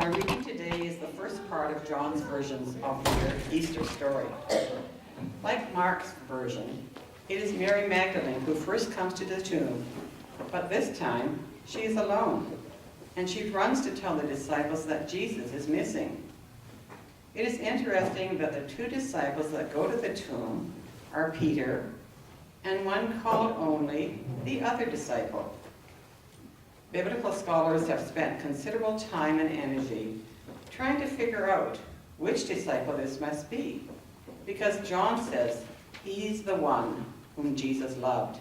Our reading today is the first part of John's versions of the Easter story. Like Mark's version, it is Mary Magdalene who first comes to the tomb, but this time she is alone, and she runs to tell the disciples that Jesus is missing. It is interesting that the two disciples that go to the tomb are Peter and one called only the other disciple. Biblical scholars have spent considerable time and energy trying to figure out which disciple this must be, because John says he's the one whom Jesus loved.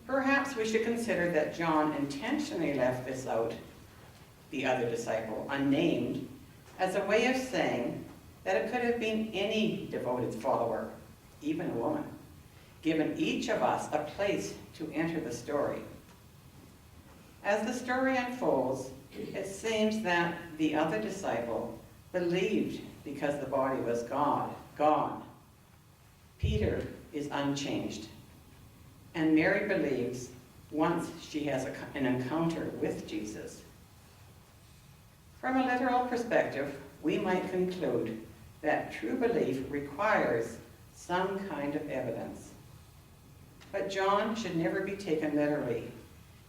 Perhaps we should consider that John intentionally left this out, the other disciple, unnamed, as a way of saying that it could have been any devoted follower, even a woman, given each of us a place to enter the story. As the story unfolds, it seems that the other disciple believed because the body was gone. Peter is unchanged, and Mary believes once she has an encounter with Jesus. From a literal perspective, we might conclude that true belief requires some kind of evidence. But John should never be taken literally,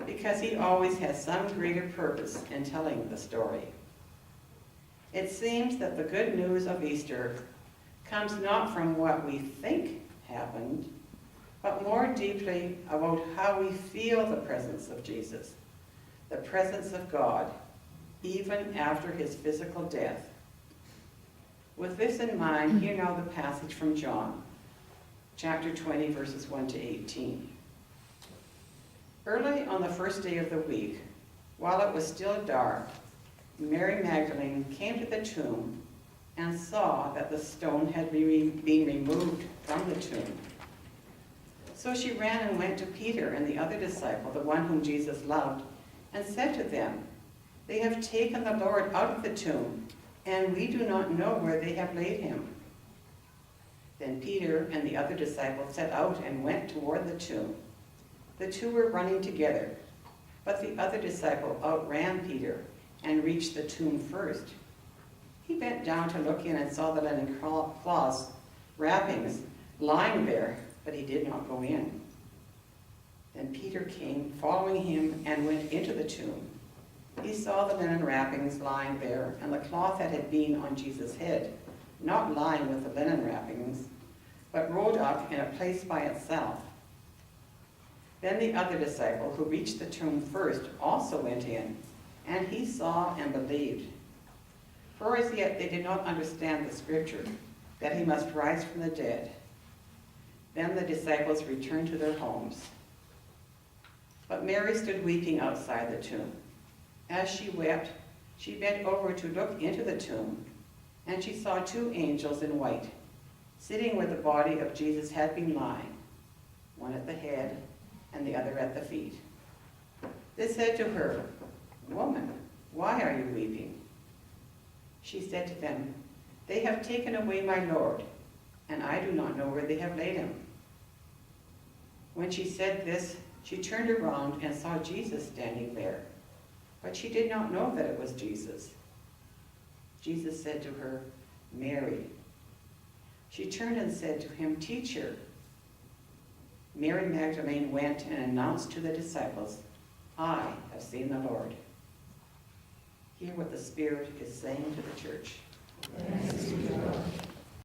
because he always has some greater purpose in telling the story. It seems that the good news of Easter comes not from what we think happened, but more deeply about how we feel the presence of Jesus, the presence of God, even after his physical death. With this in mind, hear now the passage from John, chapter 20, verses 1 to 18. Early on the first day of the week, while it was still dark, Mary Magdalene came to the tomb and saw that the stone had been removed from the tomb. So she ran and went to Peter and the other disciple, the one whom Jesus loved, and said to them, "They have taken the Lord out of the tomb, and we do not know where they have laid him." Then Peter and the other disciple set out and went toward the tomb. The two were running together, but the other disciple outran Peter and reached the tomb first. He bent down to look in and saw the linen cloths, wrappings, lying there, but he did not go in. Then Peter came, following him, and went into the tomb. He saw the linen wrappings lying there, and the cloth that had been on Jesus' head, not lying with the linen wrappings, but rolled up in a place by itself. Then the other disciple, who reached the tomb first, also went in, and he saw and believed. For as yet they did not understand the scripture, that he must rise from the dead. Then the disciples returned to their homes. But Mary stood weeping outside the tomb. As she wept, she bent over to look into the tomb, and she saw two angels in white, sitting where the body of Jesus had been lying, one at the head and the other at the feet. They said to her, "Woman, why are you weeping?" She said to them, "They have taken away my Lord, and I do not know where they have laid him." When she said this, she turned around and saw Jesus standing there, but she did not know that it was Jesus. Jesus said to her, "Mary." She turned and said to him, "Teacher." Mary Magdalene went and announced to the disciples, "I have seen the Lord." Hear what the Spirit is saying to the church.